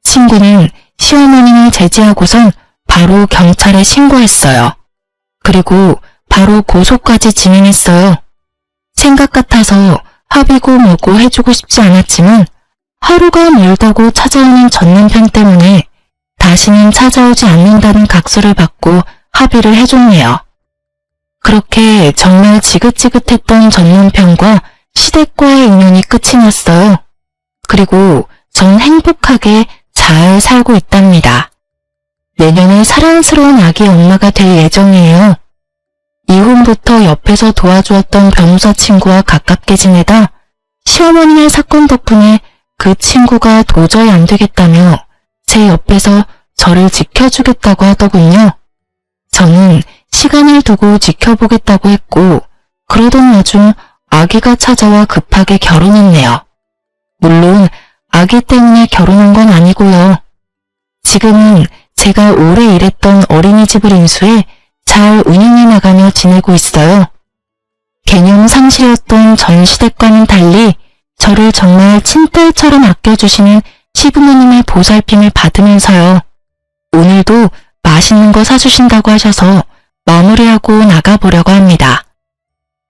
친구는 시어머님을 제지하고선 바로 경찰에 신고했어요. 그리고 바로 고소까지 진행했어요. 생각 같아서 합의고 뭐고 해주고 싶지 않았지만 하루가 멀다고 찾아오는 전 남편 때문에 다시는 찾아오지 않는다는 각서를 받고 합의를 해줬네요. 그렇게 정말 지긋지긋했던 전 남편과 시댁과의 인연이 끝이 났어요. 그리고 전 행복하게 잘 살고 있답니다. 내년에 사랑스러운 아기 엄마가 될 예정이에요. 이혼부터 옆에서 도와주었던 변호사 친구와 가깝게 지내다 시어머니의 사건 덕분에 그 친구가 도저히 안 되겠다며 제 옆에서 저를 지켜주겠다고 하더군요. 저는 시간을 두고 지켜보겠다고 했고 그러던 와중 아기가 찾아와 급하게 결혼했네요. 물론 아기 때문에 결혼한 건 아니고요. 지금은 제가 오래 일했던 어린이집을 인수해 잘 운영해 나가며 지내고 있어요. 개념 상실이었던 전 시댁과는 달리 저를 정말 친딸처럼 아껴주시는 시부모님의 보살핌을 받으면서요. 오늘도 맛있는 거 사주신다고 하셔서 마무리하고 나가보려고 합니다.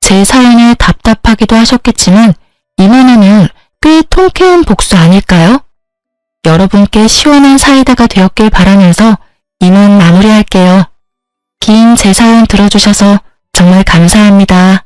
제 사연에 답답하기도 하셨겠지만 이만하면 꽤 통쾌한 복수 아닐까요? 여러분께 시원한 사이다가 되었길 바라면서 이만 마무리할게요. 긴 제 사연 들어주셔서 정말 감사합니다.